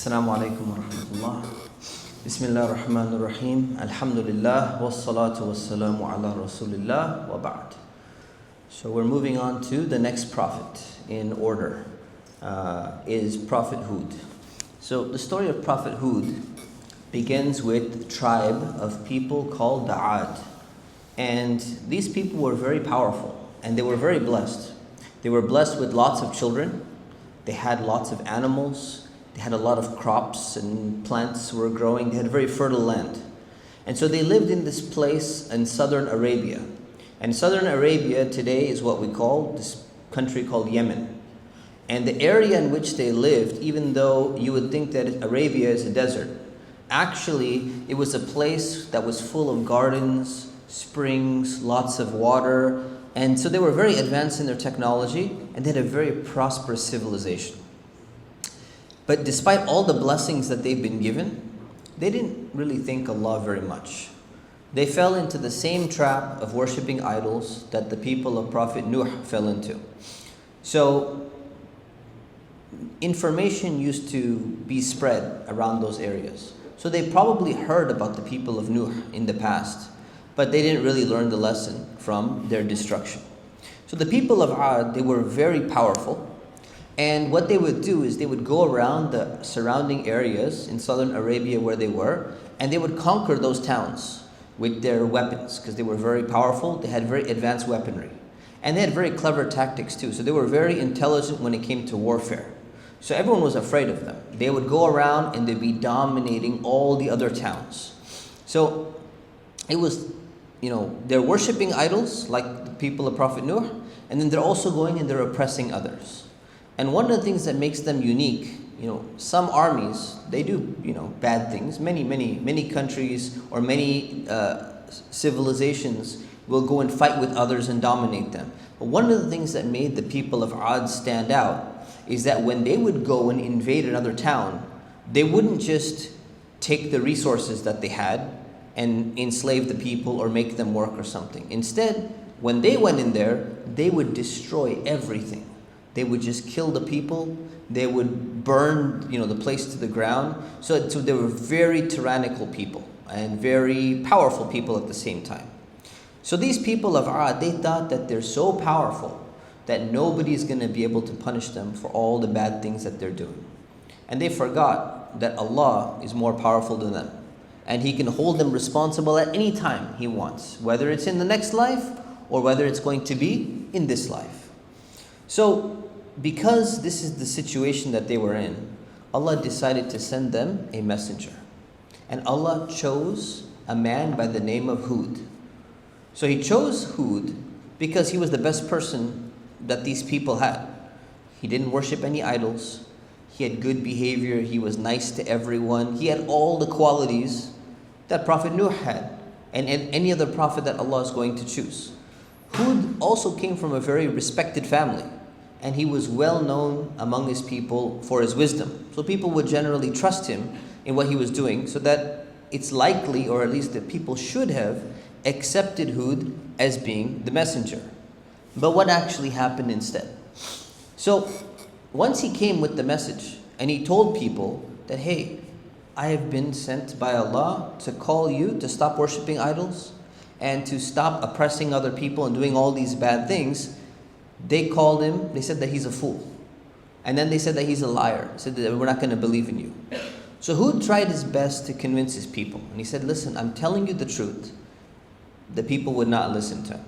Assalamu alaikum wa rahmatullah. Bismillah ar-Rahman ar-Rahim. Alhamdulillah. Wassalatu wassalamu ala Rasulillah wa ba'd. So we're moving on to the next prophet in order, is Prophet Hud. So the story of Prophet Hud begins with the tribe of people called the Ad. And these people were very powerful and they were very blessed. They were blessed with lots of children. They had lots of animals. They had a lot of crops and plants were growing. They had a very fertile land. And so they lived in this place in southern Arabia. And southern Arabia today is what we call this country called Yemen. And the area in which they lived, even though you would think that Arabia is a desert, actually it was a place that was full of gardens, springs, lots of water. And so they were very advanced in their technology and they had a very prosperous civilization. But despite all the blessings that they've been given, they didn't really thank Allah very much. They fell into the same trap of worshipping idols that the people of Prophet Nuh fell into. So information used to be spread around those areas. So they probably heard about the people of Nuh in the past, but they didn't really learn the lesson from their destruction. So the people of Ad, they were very powerful. And what they would do is they would go around the surrounding areas in southern Arabia where they were, and they would conquer those towns with their weapons because they were very powerful. They had very advanced weaponry. And they had very clever tactics too. So they were very intelligent when it came to warfare. So everyone was afraid of them. They would go around and they'd be dominating all the other towns. So it was, they're worshipping idols like the people of Prophet Nuh, and then they're also going and they're oppressing others. And one of the things that makes them unique, some armies, they do, bad things. Many countries or many civilizations will go and fight with others and dominate them. But one of the things that made the people of Ad stand out is that when they would go and invade another town, they wouldn't just take the resources that they had and enslave the people or make them work or something. Instead, when they went in there, they would destroy everything. They would just kill the people. They would burn, the place to the ground. So they were very tyrannical people and very powerful people at the same time. So these people of Ad, they thought that they're so powerful that nobody's going to be able to punish them for all the bad things that they're doing. And they forgot that Allah is more powerful than them. And He can hold them responsible at any time He wants, whether it's in the next life or whether it's going to be in this life. So, because this is the situation that they were in, Allah decided to send them a messenger. And Allah chose a man by the name of Hud. So He chose Hud because he was the best person that these people had. He didn't worship any idols. He had good behavior. He was nice to everyone. He had all the qualities that Prophet Nuh had and any other prophet that Allah is going to choose. Hud also came from a very respected family. And he was well known among his people for his wisdom. So people would generally trust him in what he was doing, so that it's likely, or at least that people should have accepted Hud as being the messenger. But what actually happened instead? So once he came with the message and he told people that, hey, I have been sent by Allah to call you to stop worshipping idols and to stop oppressing other people and doing all these bad things, they called him, they said that he's a fool. And then they said that he's a liar. Said that we're not going to believe in you. So Hud tried his best to convince his people. And he said, listen, I'm telling you the truth. The people would not listen to him.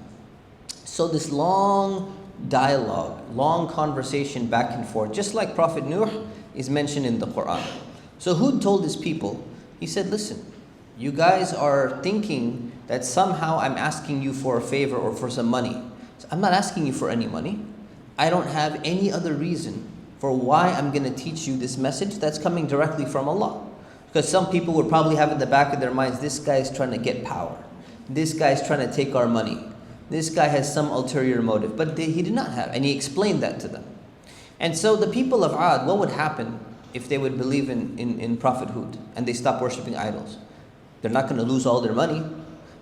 So this long dialogue, long conversation back and forth, just like Prophet Nuh is mentioned in the Qur'an. So Hud told his people, he said, listen, you guys are thinking that somehow I'm asking you for a favor or for some money. I'm not asking you for any money. I don't have any other reason for why I'm going to teach you this message that's coming directly from Allah. Because some people would probably have in the back of their minds, this guy is trying to get power. This guy is trying to take our money. This guy has some ulterior motive. But he did not have, and he explained that to them. And so the people of Ad, what would happen if they would believe in Prophet Hud and they stop worshipping idols? They're not going to lose all their money.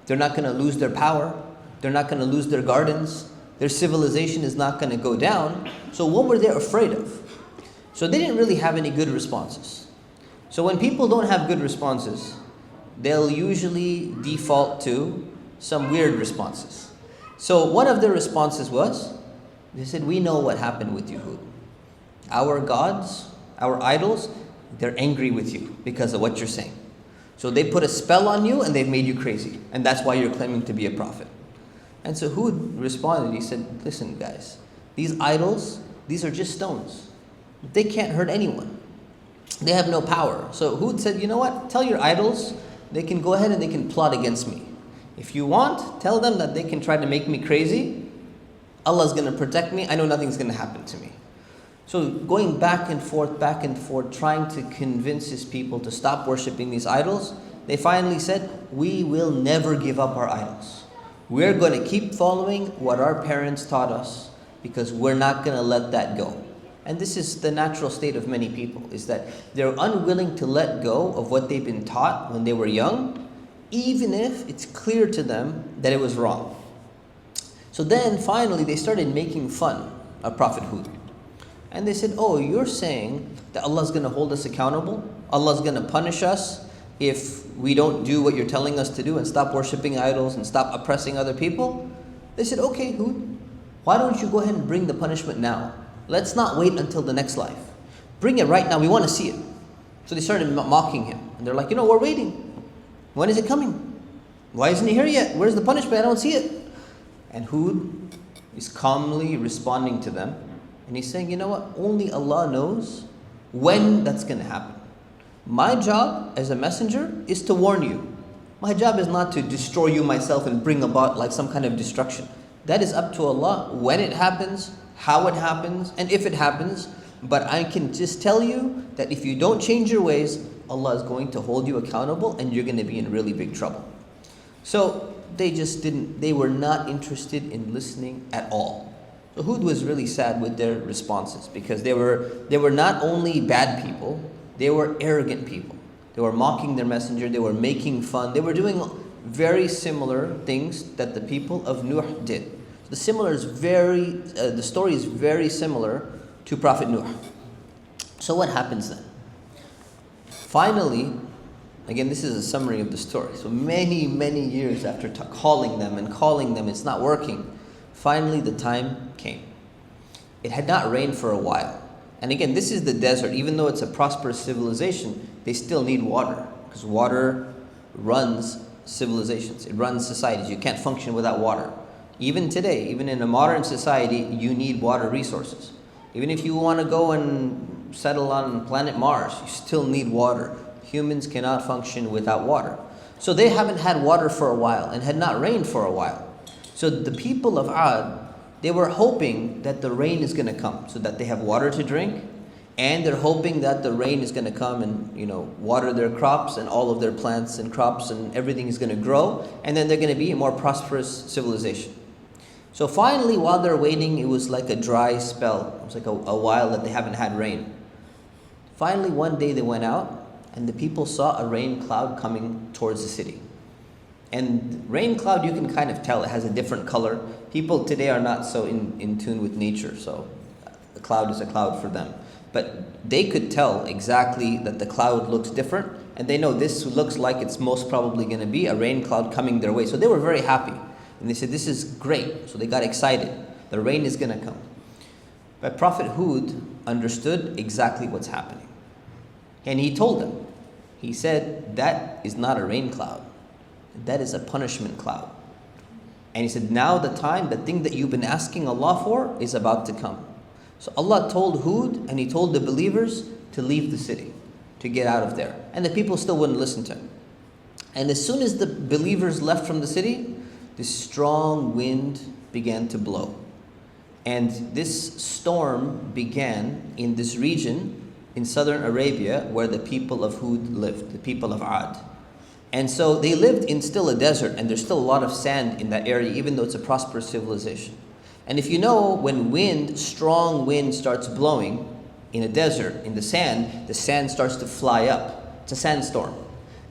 They're not going to lose their power. They're not going to lose their gardens. Their civilization is not going to go down. So what were they afraid of? So they didn't really have any good responses. So when people don't have good responses, they'll usually default to some weird responses. So one of their responses was, they said, we know what happened with you, Hud. Our gods, our idols, they're angry with you because of what you're saying. So they put a spell on you and they've made you crazy. And that's why you're claiming to be a prophet. And so Hud responded, he said, listen guys, these idols, these are just stones. They can't hurt anyone. They have no power. So Hud said, you know what? Tell your idols, they can go ahead and they can plot against me. If you want, tell them that they can try to make me crazy. Allah's going to protect me. I know nothing's going to happen to me. So going back and forth, trying to convince his people to stop worshipping these idols, they finally said, we will never give up our idols. We're going to keep following what our parents taught us because we're not going to let that go. And this is the natural state of many people, is that they're unwilling to let go of what they've been taught when they were young, even if it's clear to them that it was wrong. So then finally they started making fun of Prophet Hud. And they said, oh, you're saying that Allah's going to hold us accountable? Allah's going to punish us if we don't do what you're telling us to do and stop worshipping idols and stop oppressing other people? They said, okay, Hud, why don't you go ahead and bring the punishment now? Let's not wait until the next life. Bring it right now. We want to see it. So they started mocking him. And they're like, we're waiting. When is it coming? Why isn't he here yet? Where's the punishment? I don't see it. And Hud is calmly responding to them. And he's saying, you know what? Only Allah knows when that's going to happen. My job as a messenger is to warn you. My job is not to destroy you myself and bring about like some kind of destruction. That is up to Allah when it happens, how it happens, and if it happens. But I can just tell you that if you don't change your ways, Allah is going to hold you accountable and you're going to be in really big trouble. So they were not interested in listening at all. So Hud was really sad with their responses because they were not only bad people, they were arrogant people. They were mocking their messenger, they were making fun, they were doing very similar things that the people of Nuh did. The story is very similar to Prophet Nuh. So what happens then? Finally, again, this is a summary of the story. So many years after calling them, it's not working. Finally, the time came. It had not rained for a while. And again, this is the desert. Even though it's a prosperous civilization, they still need water. Because water runs civilizations. It runs societies. You can't function without water. Even today, even in a modern society, you need water resources. Even if you want to go and settle on planet Mars, you still need water. Humans cannot function without water. So they haven't had water for a while and had not rained for a while. So the people of Ad, they were hoping that the rain is going to come so that they have water to drink, and they're hoping that the rain is going to come and water their crops and all of their plants and crops and everything is going to grow, and then they're going to be a more prosperous civilization. So finally, while they're waiting, it was like a dry spell. It was like a while that they haven't had rain. Finally, one day they went out and the people saw a rain cloud coming towards the city. And rain cloud, you can kind of tell, it has a different color. People today are not so in tune with nature, so a cloud is a cloud for them. But they could tell exactly that the cloud looks different, and they know this looks like it's most probably going to be a rain cloud coming their way. So they were very happy. And they said, this is great. So they got excited. The rain is going to come. But Prophet Hud understood exactly what's happening. And he told them, he said, that is not a rain cloud. That is a punishment cloud. And he said, now the thing that you've been asking Allah for is about to come. So Allah told Hud and he told the believers to leave the city, to get out of there. And the people still wouldn't listen to him. And as soon as the believers left from the city, this strong wind began to blow. And this storm began in this region in southern Arabia where the people of Hud lived, the people of Ad. And so they lived in still a desert, and there's still a lot of sand in that area, even though it's a prosperous civilization. And if you know, when strong wind starts blowing in a desert, in the sand starts to fly up. It's a sandstorm.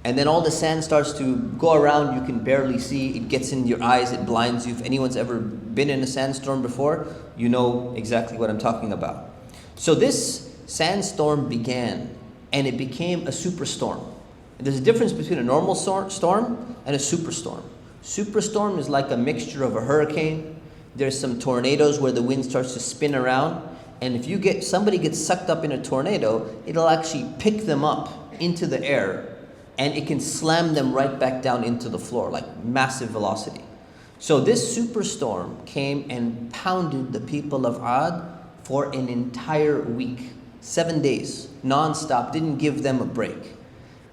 And then all the sand starts to go around, you can barely see, it gets in your eyes, it blinds you. If anyone's ever been in a sandstorm before, you know exactly what I'm talking about. So this sandstorm began, and it became a superstorm. And there's a difference between a normal storm and a superstorm. Superstorm is like a mixture of a hurricane. There's some tornadoes where the wind starts to spin around, and if somebody gets sucked up in a tornado, it'll actually pick them up into the air, and it can slam them right back down into the floor, like massive velocity. So this superstorm came and pounded the people of Ad for an entire week, 7 days, non-stop, didn't give them a break.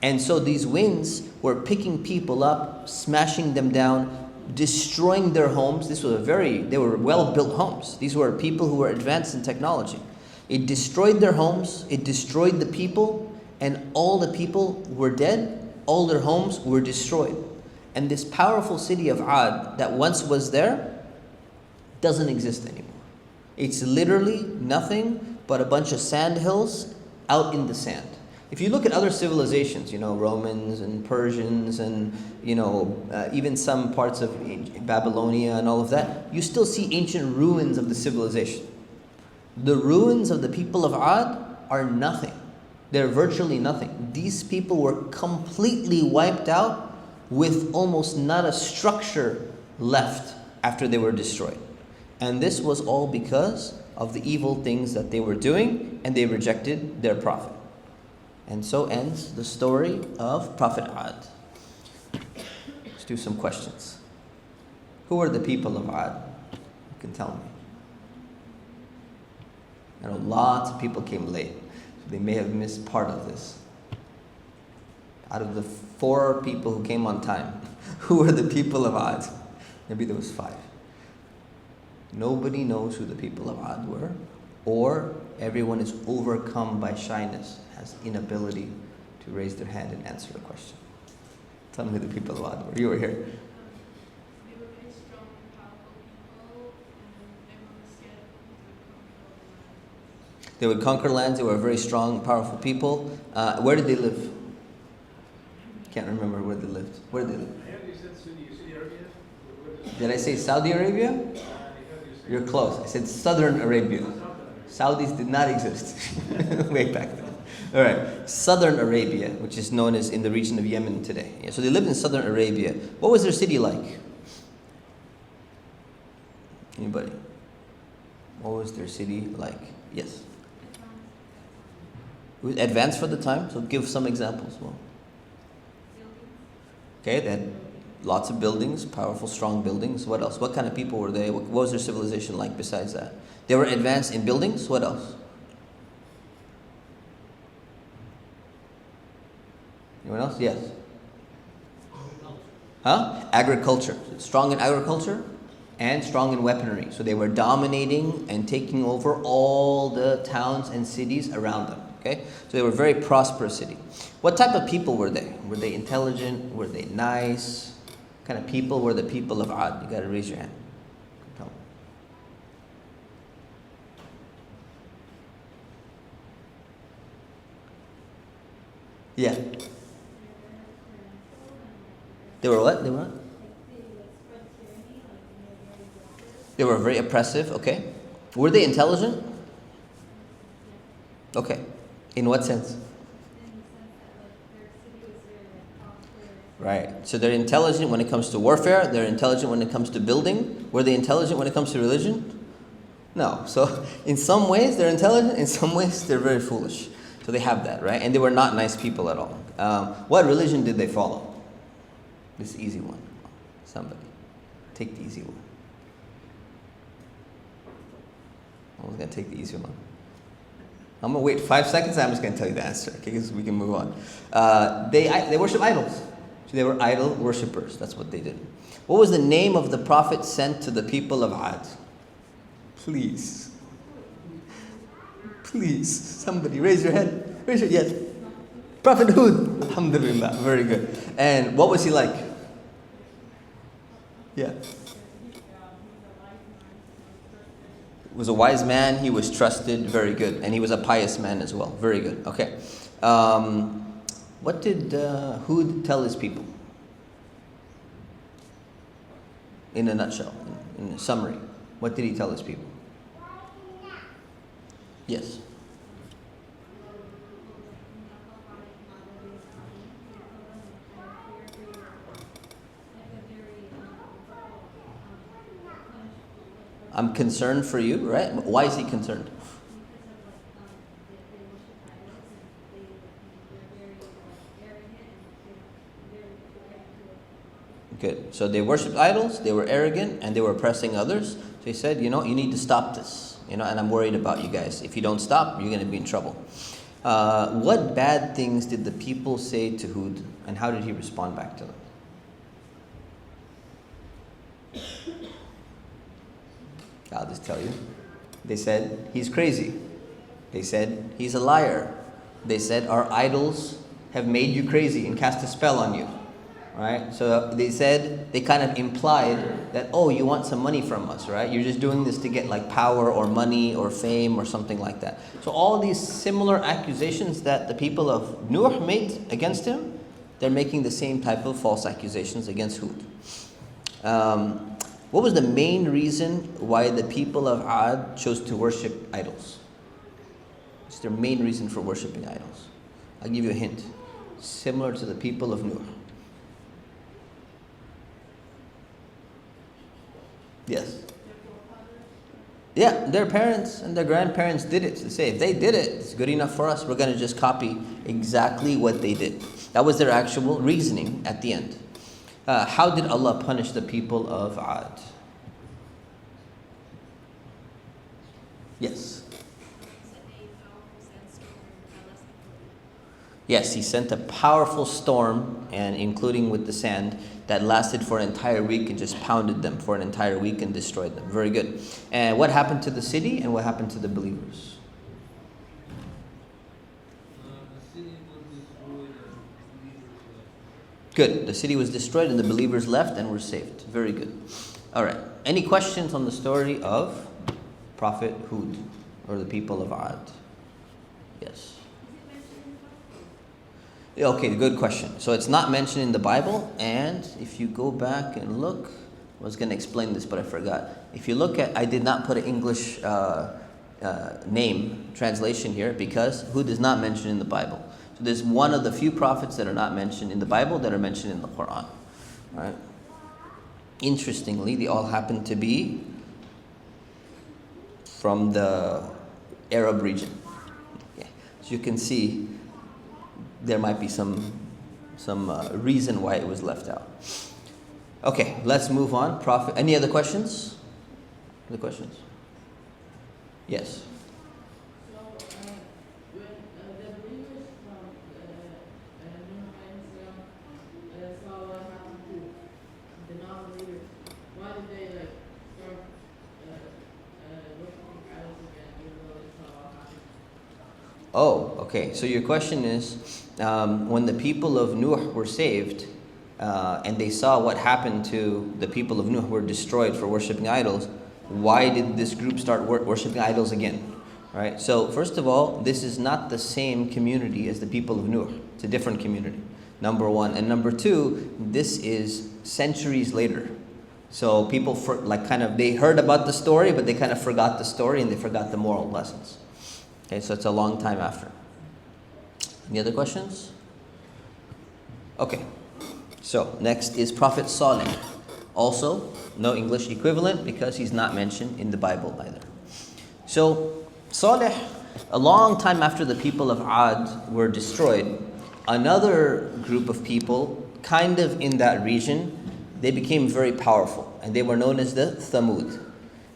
And so these winds were picking people up, smashing them down, destroying their homes. They were well-built homes. These were people who were advanced in technology. It destroyed their homes, it destroyed the people, and all the people were dead, all their homes were destroyed. And this powerful city of Ad that once was there doesn't exist anymore. It's literally nothing but a bunch of sand hills out in the sand. If you look at other civilizations, Romans and Persians and, even some parts of Babylonia and all of that, you still see ancient ruins of the civilization. The ruins of the people of Ad are nothing. They're virtually nothing. These people were completely wiped out with almost not a structure left after they were destroyed. And this was all because of the evil things that they were doing, and they rejected their prophet. And so ends the story of Prophet Ad. Let's do some questions. Who are the people of Ad? You can tell me. I know lots of people came late, so they may have missed part of this. Out of the 4 people who came on time, who are the people of Ad? Maybe there was 5. Nobody knows who the people of Ad were, or everyone is overcome by shyness, has inability to raise their hand and answer a question. Tell me who the people of Ad were. You were here. They were very strong, powerful people, and everyone was scared They would conquer lands. They were very strong, powerful people. Where did they live? Can't remember where they lived. Where did they live? You said Saudi Arabia? Did I say Saudi Arabia? You're close. I said Southern Arabia. Saudis did not exist way back then. All right, Southern Arabia, which is known as in the region of Yemen today. Yeah, so they lived in Southern Arabia. What was their city like? Anybody? What was their city like? Yes. It was advanced for the time, so give some examples. Well, okay, they had lots of buildings, powerful, strong buildings. What else? What kind of people were they? What was their civilization like besides that? They were advanced in buildings. What else? Anyone else? Yes. Agriculture. Strong in agriculture and strong in weaponry. So they were dominating and taking over all the towns and cities around them. Okay? So they were a very prosperous city. What type of people were they? Were they intelligent? Were they nice? What kind of people were the people of Ad? You got to raise your hand. Tell me. Yeah. They were what? They were what? They were very oppressive, okay. Were they intelligent? Okay. In what sense? Right. So they're intelligent when it comes to warfare. They're intelligent when it comes to building. Were they intelligent when it comes to religion? No. So in some ways they're intelligent. In some ways they're very foolish. So they have that, right? And they were not nice people at all. What religion did they follow? This easy one. Somebody. Take the easy one. I was going to take the easy one. I'm going to wait 5 seconds and I'm just going to tell you the answer, okay, because we can move on. They worship idols. So they were idol worshippers. That's what they did. What was the name of the prophet sent to the people of Ad? Please. Please. Somebody raise your hand. Raise your yes. Prophet Hud. Alhamdulillah. Very good. And what was he like? Yeah. He was a wise man. He was trusted. Very good. And he was a pious man as well. Very good. Okay. What did Hud tell his people? In a nutshell, in a summary, what did he tell his people? Yes. I'm concerned for you, right? Why is he concerned? Good. So they worshipped idols, they were arrogant, and they were oppressing others. So he said, you need to stop this. And I'm worried about you guys. If you don't stop, you're going to be in trouble. What bad things did the people say to Hud, and how did he respond back to them? I'll just tell you. They said, he's crazy. They said, he's a liar. They said, our idols have made you crazy and cast a spell on you. Right? So they said, they kind of implied that, oh, you want some money from us, right? You're just doing this to get like power or money or fame or something like that. So all these similar accusations that the people of Nuh made against him, they're making the same type of false accusations against Hud. What was the main reason why the people of Ad chose to worship idols? What's their main reason for worshiping idols? I'll give you a hint. Similar to the people of Nuh. Yes. Yeah, their parents and their grandparents did it. To say, if they did it, it's good enough for us. We're going to just copy exactly what they did. That was their actual reasoning at the end. How did Allah punish the people of Ad? Yes. Yes, He sent a powerful storm, and including with the sand, that lasted for an entire week and just pounded them for an entire week and destroyed them. Very good. And what happened to the city and what happened to the believers? The city was destroyed and the believers left. Good. The city was destroyed and the believers left and were saved. Very good. All right. Any questions on the story of Prophet Hud or the people of Ad? Yes. Okay, good question. So it's not mentioned in the Bible, and if you go back and look, I was going to explain this, but I forgot. If you look at, I did not put an English name translation here because Hud is not mentioned in the Bible. So there's one of the few prophets that are not mentioned in the Bible that are mentioned in the Qur'an. Right? Interestingly, they all happen to be from the Arab region. Okay. So you can see there might be some reason why it was left out. Okay, let's move on. Prophet. Any other questions? Other questions? Yes. So, when the believers from Nuh saw what happened to the non-believers, why did they start worshiping idols again, even though they saw what happened? Oh, okay. So your question is, when the people of Nuh were saved, and they saw what happened to the people of Nuh who were destroyed for worshiping idols, why did this group start worshiping idols again? Right? So first of all, this is not the same community as the people of Nuh. It's a different community, number one. And number two, this is centuries later. So people they heard about the story, but they kind of forgot the story and they forgot the moral lessons. Okay, so it's a long time after. Any other questions? Okay. So next is Prophet Salih. Also, no English equivalent because he's not mentioned in the Bible either. So Salih, a long time after the people of Ad were destroyed, another group of people kind of in that region, they became very powerful, and they were known as the Thamud.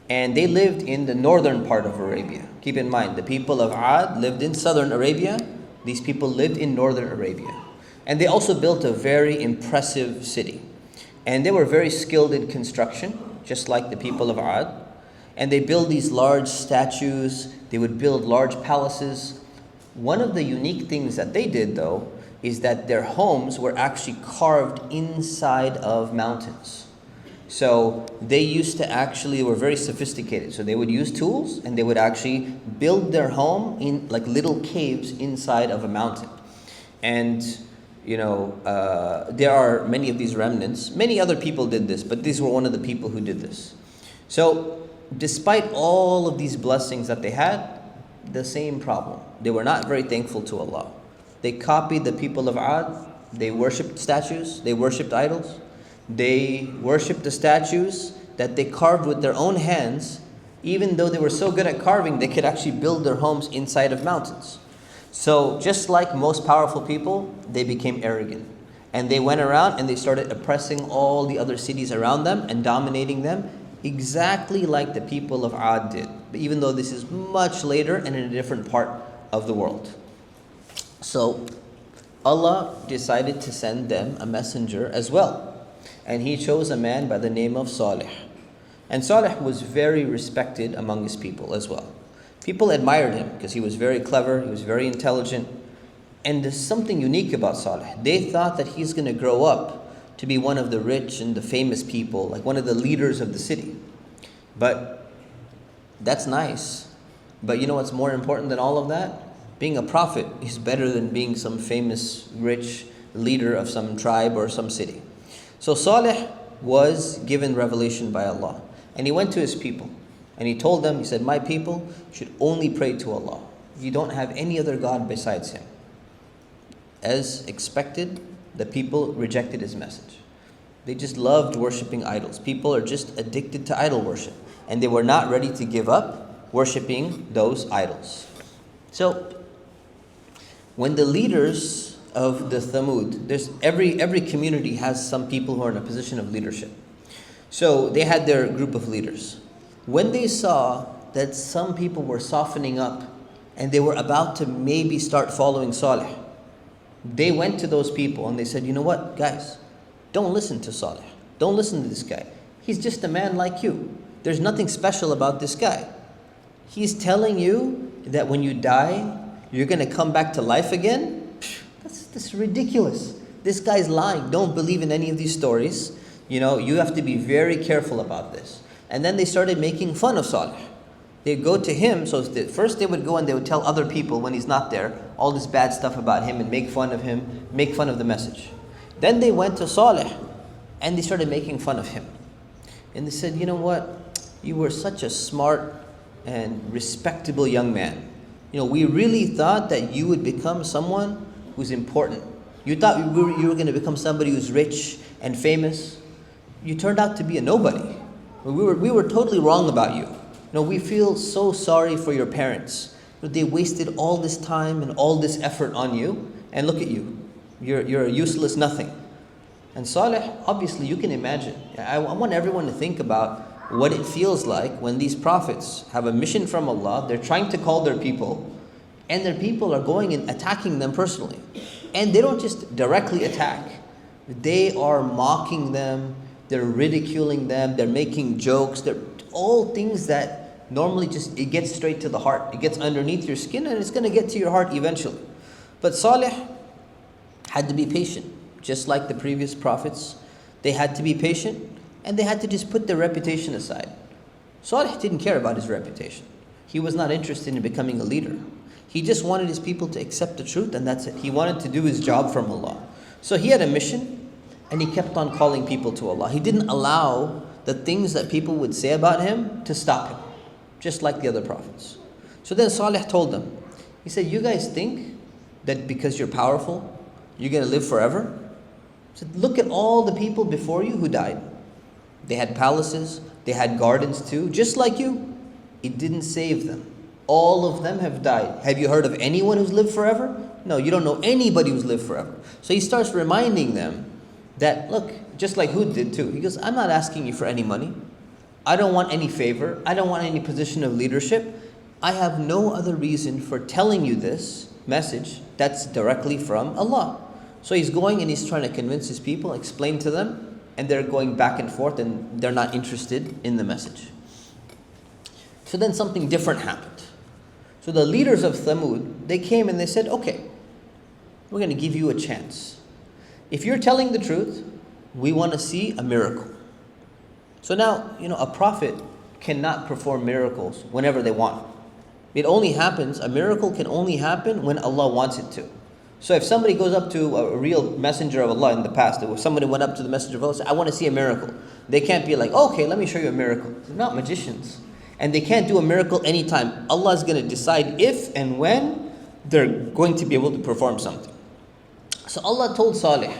And they lived in the northern part of Arabia. Keep in mind, the people of Ad lived in southern Arabia. These people lived in northern Arabia. And they also built a very impressive city. And they were very skilled in construction, just like the people of Ad. And they built these large statues. They would build large palaces. One of the unique things that they did, though, is that their homes were actually carved inside of mountains. So they were very sophisticated. So they would use tools and they would actually build their home in like little caves inside of a mountain. And there are many of these remnants. Many other people did this, but these were one of the people who did this. So despite all of these blessings that they had, the same problem. They were not very thankful to Allah. They copied the people of Ad. They worshipped statues. They worshipped idols. They worshipped the statues that they carved with their own hands, Even though they were so good at carving, they could actually build their homes inside of mountains. So just like most powerful people, they became arrogant. And they went around and they started oppressing all the other cities around them and dominating them, exactly like the people of Ad did. But even though this is much later and in a different part of the world. So Allah decided to send them a messenger as well. And He chose a man by the name of Salih. And Salih was very respected among his people as well. People admired him because he was very clever, he was very intelligent. And there's something unique about Salih. They thought that he's going to grow up to be one of the rich and the famous people, like one of the leaders of the city. But that's nice. But you know what's more important than all of that? Being a prophet is better than being some famous, rich leader of some tribe or some city. So Salih was given revelation by Allah. And he went to his people. And he told them, he said, my people should only pray to Allah. You don't have any other God besides Him. As expected, the people rejected his message. They just loved worshipping idols. People are just addicted to idol worship. And they were not ready to give up worshipping those idols. So, when the leaders of the Thamud, there's every community has some people who are in a position of leadership. So they had their group of leaders. When they saw that some people were softening up and they were about to maybe start following Salih, they went to those people and they said, you know what, guys, don't listen to Salih. Don't listen to this guy. He's just a man like you. There's nothing special about this guy. He's telling you that when you die, you're going to come back to life again? That's ridiculous. This guy's lying. Don't believe in any of these stories. You have to be very careful about this. And then they started making fun of Salih. They'd go to him, so first they would go and they would tell other people when he's not there, all this bad stuff about him and make fun of him, make fun of the message. Then they went to Salih and they started making fun of him. And they said, you know what? You were such a smart and respectable young man. We really thought that you would become someone who's important. You thought you were going to become somebody who's rich and famous. You turned out to be a nobody. We were totally wrong about you. We feel so sorry for your parents. They wasted all this time and all this effort on you, and look at you. You're a useless nothing. And Salih, obviously you can imagine. I want everyone to think about what it feels like when these prophets have a mission from Allah. They're trying to call their people, and their people are going and attacking them personally. And they don't just directly attack. They are mocking them. They're ridiculing them. They're making jokes. They're all things that normally it gets straight to the heart. It gets underneath your skin and it's going to get to your heart eventually. But Salih had to be patient. Just like the previous prophets, they had to be patient and they had to just put their reputation aside. Salih didn't care about his reputation. He was not interested in becoming a leader. He just wanted his people to accept the truth, and that's it. He wanted to do his job from Allah. So he had a mission. And he kept on calling people to Allah. He didn't allow the things that people would say about him to stop him, just like the other prophets. So then Salih told them, he said, you guys think that because you're powerful, you're going to live forever? He said, look at all the people before you who died. They had palaces, they had gardens too, just like you. It didn't save them. All of them have died. Have you heard of anyone who's lived forever? No, you don't know anybody who's lived forever. So he starts reminding them that, look, just like Hud did too. He goes, I'm not asking you for any money. I don't want any favor. I don't want any position of leadership. I have no other reason for telling you this message that's directly from Allah. So he's going and he's trying to convince his people, explain to them, and they're going back and forth and they're not interested in the message. So then something different happened. So the leaders of Thamud, they came and they said, okay, we're going to give you a chance. If you're telling the truth, we want to see a miracle. So now, a prophet cannot perform miracles whenever they want. A miracle can only happen when Allah wants it to. So if somebody goes up to a real messenger of Allah in the past, if somebody went up to the messenger of Allah and said, I want to see a miracle. They can't be like, okay, let me show you a miracle. They're not magicians. And they can't do a miracle anytime. Allah is going to decide if and when they're going to be able to perform something. So Allah told Salih,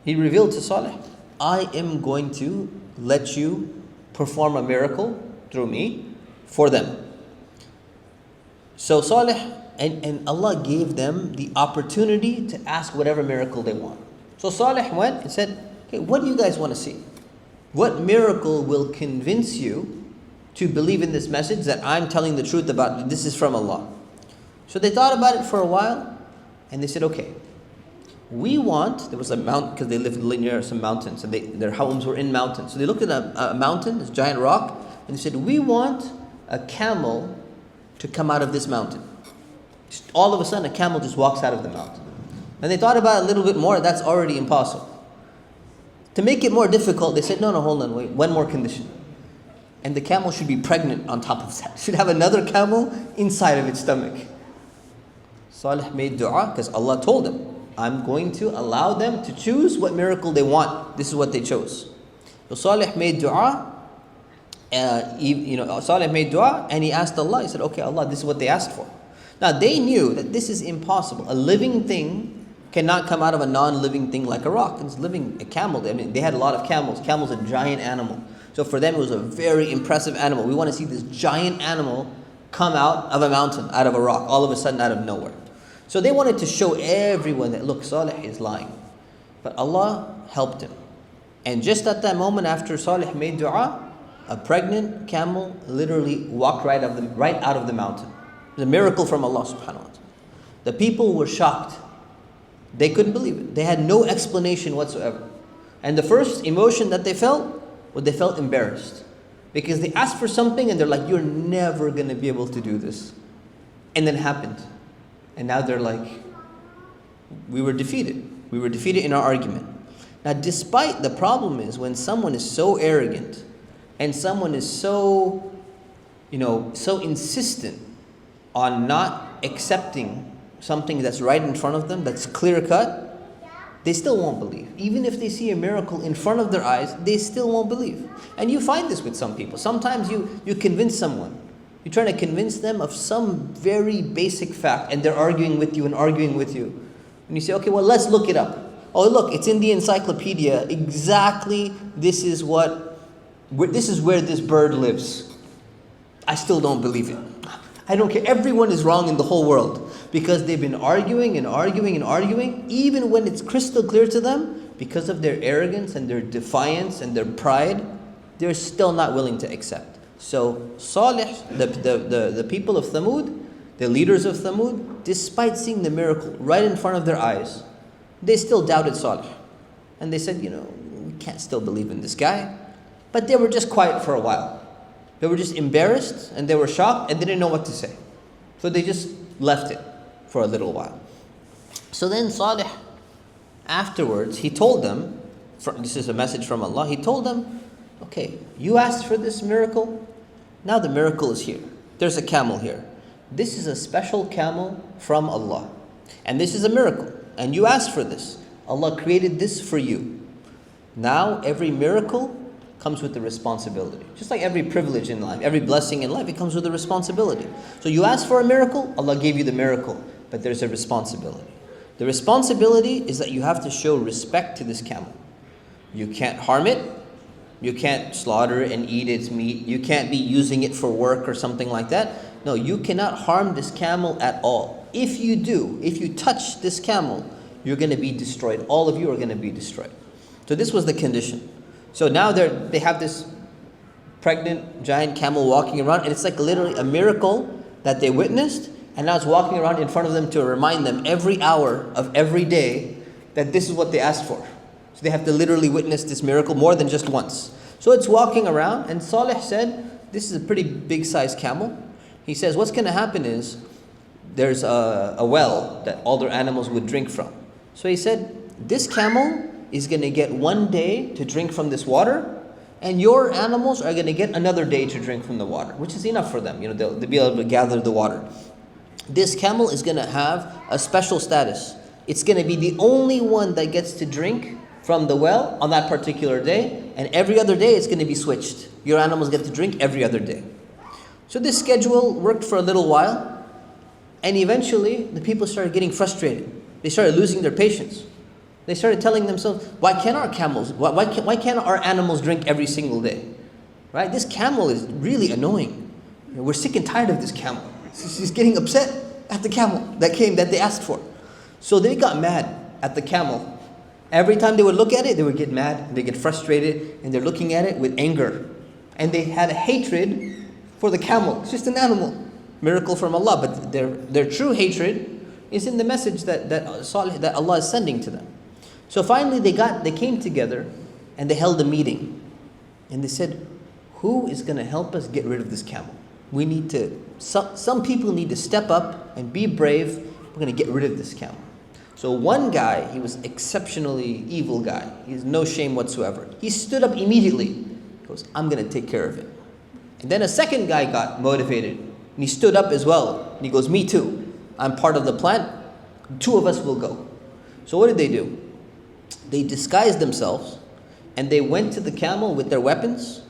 He revealed to Salih, I am going to let you perform a miracle through me for them. So Salih and Allah gave them the opportunity to ask whatever miracle they want. So Salih went and said, okay, what do you guys want to see? What miracle will convince you to believe in this message that I'm telling the truth about? This is from Allah. So they thought about it for a while, and they said, okay, we want, there was a mountain, because they lived near some mountains, and their homes were in mountains. So they looked at a mountain, this giant rock, and they said, we want a camel to come out of this mountain. Just all of a sudden, a camel just walks out of the mountain. And they thought about it a little bit more, that's already impossible. To make it more difficult, they said, no, hold on, wait, one more condition. And the camel should be pregnant on top of that. Should have another camel inside of its stomach. Salih made dua because Allah told him, I'm going to allow them to choose what miracle they want. This is what they chose. So Salih made dua. Salih made dua and he asked Allah. He said, okay, Allah, this is what they asked for. Now they knew that this is impossible. A living thing cannot come out of a non-living thing like a rock. It's living, a camel. I mean, they had a lot of camels. Camel's a giant animal. So for them, it was a very impressive animal. We want to see this giant animal come out of a mountain, out of a rock, all of a sudden out of nowhere. So they wanted to show everyone that, look, Salih is lying. But Allah helped him. And just at that moment after Salih made dua, a pregnant camel literally walked right out of the mountain. It was a miracle from Allah subhanahu wa ta'ala. The people were shocked. They couldn't believe it. They had no explanation whatsoever. And the first emotion that they felt was they felt embarrassed. Because they asked for something and they're like, you're never going to be able to do this. And then it happened. And now they're like, we were defeated. We were defeated in our argument. Now, despite the problem is when someone is so arrogant and someone is so insistent on not accepting something that's right in front of them, that's clear cut, they still won't believe. Even if they see a miracle in front of their eyes, they still won't believe. And you find this with some people. Sometimes you convince someone. You're trying to convince them of some very basic fact and they're arguing with you. And you say, okay, well, let's look it up. Oh, look, it's in the encyclopedia. Exactly, this is where this bird lives. I still don't believe it. I don't care. Everyone is wrong in the whole world because they've been arguing, even when it's crystal clear to them, because of their arrogance and their defiance and their pride, they're still not willing to accept. So Salih, the people of Thamud, the leaders of Thamud, despite seeing the miracle right in front of their eyes, they still doubted Salih. And they said, we can't still believe in this guy. But they were just quiet for a while. They were just embarrassed and they were shocked and they didn't know what to say. So they just left it for a little while. So then Salih, afterwards, he told them, this is a message from Allah, he told them, okay, you asked for this miracle, now the miracle is here. There's a camel here. This is a special camel from Allah. And this is a miracle. And you asked for this. Allah created this for you. Now every miracle comes with the responsibility. Just like every privilege in life, every blessing in life, it comes with a responsibility. So you asked for a miracle, Allah gave you the miracle, but there's a responsibility. The responsibility is that you have to show respect to this camel. You can't harm it. You can't slaughter and eat its meat. You can't be using it for work or something like that. No, you cannot harm this camel at all. If you do, if you touch this camel, you're going to be destroyed. All of you are going to be destroyed. So this was the condition. So now they have this pregnant giant camel walking around, and it's like literally a miracle that they witnessed, and now it's walking around in front of them to remind them every hour of every day that this is what they asked for. So they have to literally witness this miracle more than just once. So it's walking around, and Salih said, this is a pretty big sized camel. He says, what's going to happen is, there's a well that all their animals would drink from. So he said, this camel is going to get one day to drink from this water, and your animals are going to get another day to drink from the water, which is enough for them. They'll be able to gather the water. This camel is going to have a special status. It's going to be the only one that gets to drink from the well on that particular day, and every other day it's going to be switched. Your animals get to drink every other day. So this schedule worked for a little while, and eventually the people started getting frustrated. They started losing their patience. They started telling themselves, why can't our animals drink every single day? Right? This camel is really annoying. We're sick and tired of this camel. She's getting upset at the camel that came that they asked for. So they got mad at the camel. Every time they would look at it, they would get mad, they get frustrated, and they're looking at it with anger. And they had a hatred for the camel. It's just an animal. Miracle from Allah. But their true hatred is in the message that Allah is sending to them. So finally they came together and they held a meeting. And they said, who is going to help us get rid of this camel? We need to, some people need to step up and be brave. We're going to get rid of this camel. So one guy, he was exceptionally evil guy. He has no shame whatsoever. He stood up immediately. He goes, I'm going to take care of it. And then a second guy got motivated. And he stood up as well. And he goes, me too. I'm part of the plan. 2 of us will go. So what did they do? They disguised themselves and they went to the camel with their weapons.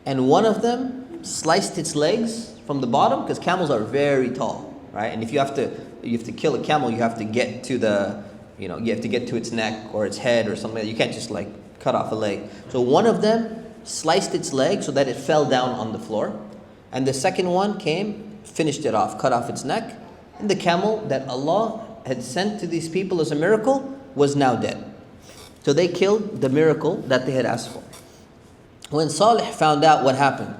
And one of them sliced its legs from the bottom, because camels are very tall, right? And if you have to kill a camel, you have to get to you have to get to its neck or its head or something. You can't just like cut off a leg. So one of them sliced its leg so that it fell down on the floor. And the second one came, finished it off, cut off its neck. And the camel that Allah had sent to these people as a miracle was now dead. So they killed the miracle that they had asked for. When Salih found out what happened,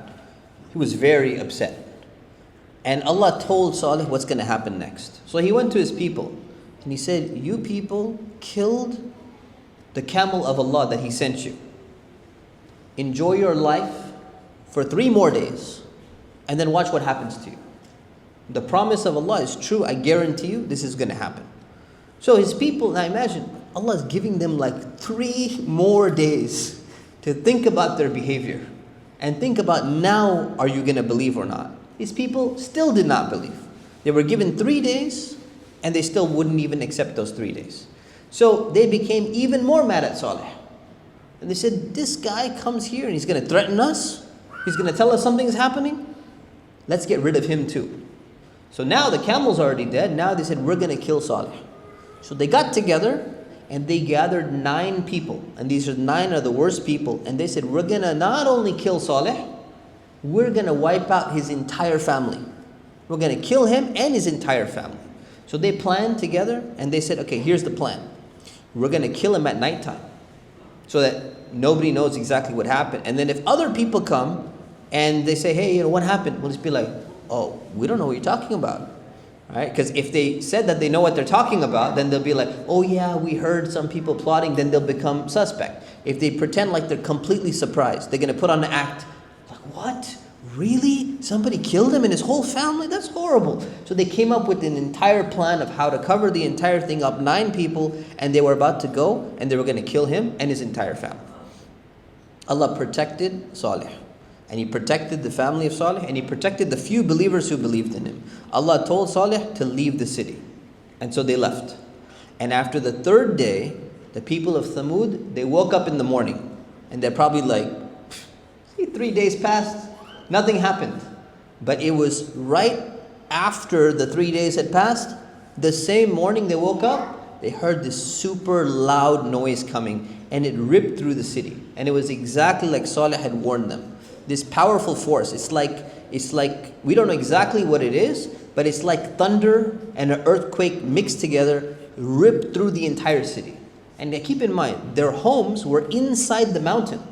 he was very upset. And Allah told Salih what's going to happen next. So he went to his people and he said, you people killed the camel of Allah that He sent you. Enjoy your life for 3 more days and then watch what happens to you. The promise of Allah is true. I guarantee you this is going to happen. So his people, now imagine, Allah is giving them like 3 more days to think about their behavior and think about, now are you going to believe or not? These people still did not believe. They were given 3 days and they still wouldn't even accept those 3 days. So they became even more mad at Salih. And they said, this guy comes here and he's going to threaten us. He's going to tell us something is happening. Let's get rid of him too. So now the camel's already dead. Now they said, we're going to kill Salih. So they got together and they gathered 9 people. And these 9 are the worst people. And they said, we're going to not only kill Salih, we're going to wipe out his entire family. We're going to kill him and his entire family. So they planned together and they said, okay, here's the plan. We're going to kill him at nighttime so that nobody knows exactly what happened. And then if other people come and they say, hey, what happened? We'll just be like, oh, we don't know what you're talking about. Right? Because if they said that they know what they're talking about, then they'll be like, oh yeah, we heard some people plotting, then they'll become suspect. If they pretend like they're completely surprised, they're going to put on an act, like, what? Really? Somebody killed him and his whole family? That's horrible. So they came up with an entire plan of how to cover the entire thing up. 9 people, and they were about to go, and they were going to kill him and his entire family. Allah protected Salih. And He protected the family of Salih, and He protected the few believers who believed in him. Allah told Salih to leave the city. And so they left. And after the 3rd day, the people of Thamud, they woke up in the morning. And they're probably like, see, 3 days passed, nothing happened. But it was right after the 3 days had passed, the same morning they woke up, they heard this super loud noise coming. And it ripped through the city. And it was exactly like Salih had warned them. This powerful force. It's like we don't know exactly what it is, but it's like thunder and an earthquake mixed together, ripped through the entire city. And keep in mind, their homes were inside the mountain.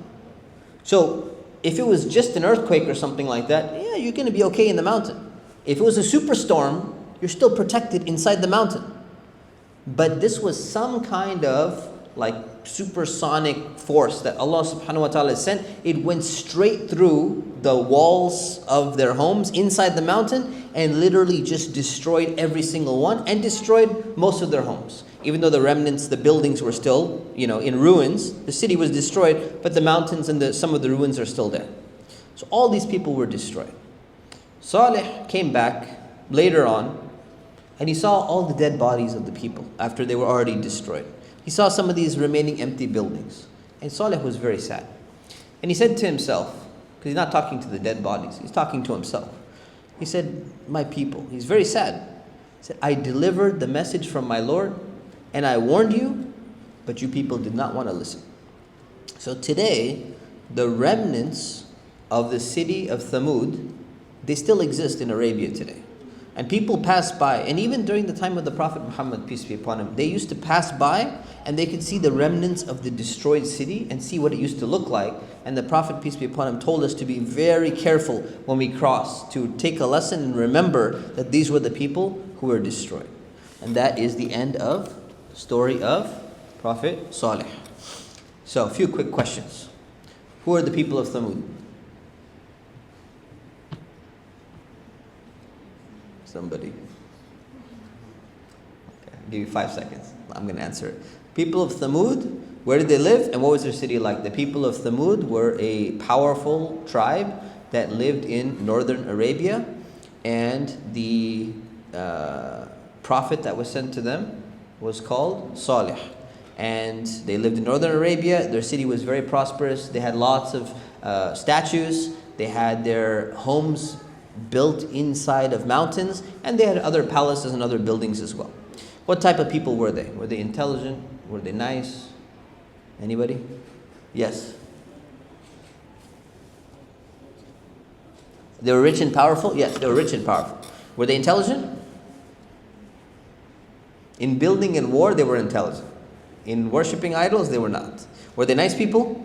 So if it was just an earthquake or something like that, yeah, you're going to be okay in the mountain. If it was a superstorm, you're still protected inside the mountain. But this was some kind of like supersonic force that Allah subhanahu wa ta'ala sent. It went straight through the walls of their homes inside the mountain and literally just destroyed every single one and destroyed most of their homes. Even though the remnants, the buildings were still, in ruins, the city was destroyed, but the mountains and some of the ruins are still there. So all these people were destroyed. Salih came back later on and he saw all the dead bodies of the people after they were already destroyed. He saw some of these remaining empty buildings. And Salih was very sad. And he said to himself, because he's not talking to the dead bodies, he's talking to himself. He said, my people, he's very sad. He said, I delivered the message from my Lord and I warned you, but you people did not want to listen. So today, the remnants of the city of Thamud, They still exist in Arabia today. And people pass by, and even during the time of the Prophet Muhammad, peace be upon him, they used to pass by and they could see the remnants of the destroyed city and see what it used to look like. And the Prophet, peace be upon him, told us to be very careful when we cross, to take a lesson and remember that these were the people who were destroyed. And that is the end of the story of Prophet Salih. So, a few quick questions. Who are the people of Thamud? Somebody. Okay, I'll give you 5 seconds. I'm going to answer it. People of Thamud, where did they live and what was their city like? The people of Thamud were a powerful tribe that lived in northern Arabia, and the prophet that was sent to them was called Salih. And they lived in northern Arabia. Their city was very prosperous. They had lots of statues. They had their homes built inside of mountains, and they had other palaces and other buildings as well. What type of people were they? Were they intelligent? Were they nice? Anybody? Yes. They were rich and powerful? Yes, they were rich and powerful. Were they intelligent? In building and war, they were intelligent. In worshipping idols, they were not. Were they nice people?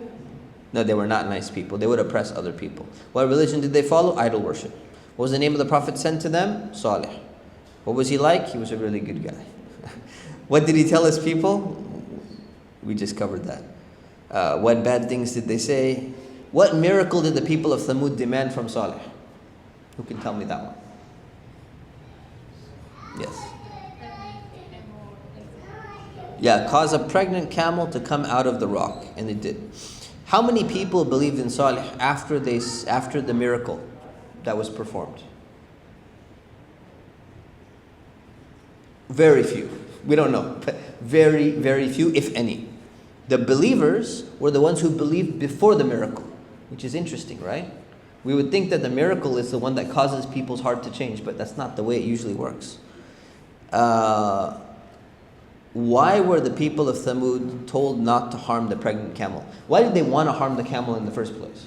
No, they were not nice people. They would oppress other people. What religion did they follow? Idol worship. What was the name of the prophet sent to them? Salih. What was he like? He was a really good guy. What did he tell his people? We just covered that. What bad things did they say? What miracle did the people of Thamud demand from Salih? Who can tell me that one? Yes. Yeah, cause a pregnant camel to come out of the rock, and it did. How many people believed in Salih after the miracle that was performed? Very few. We don't know, but very, very few, if any. The believers were the ones who believed before the miracle, which is interesting, right? We would think that the miracle is the one that causes people's heart to change, but that's not the way it usually works. Why were the people of Thamud told not to harm the pregnant camel? Why did they want to harm the camel in the first place?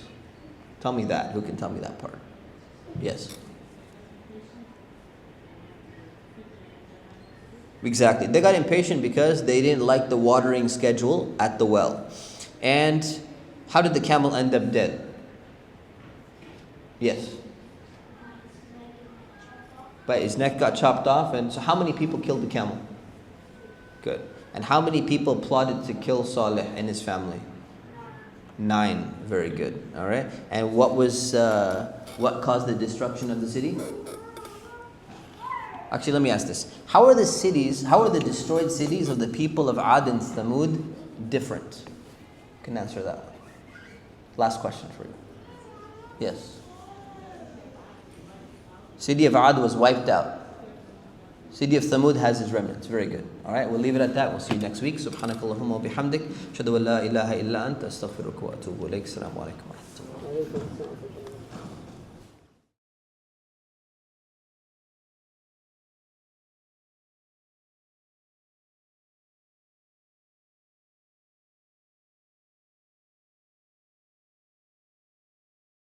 Tell me that. Who can tell me that part? Yes. Exactly. They got impatient because they didn't like the watering schedule at the well. And how did the camel end up dead? Yes. But his neck got chopped off, and so how many people killed the camel? Good. And how many people plotted to kill Salih and his family? 9. Very good. All right. And what caused the destruction of the city? Actually, let me ask this. How are the destroyed cities of the people of Ad and Thamud different? You can answer that one. Last question for you. Yes. City of Ad was wiped out. City of Thamud has its remnants. Very good. All right, we'll leave it at that. We'll see you next week. Subhanakallahumma wa bihamdik. Ashhadu an la ilaha illa anta astaghfiruka wa atubu ilayk. Assalamu alaikum wa rahmatullahi.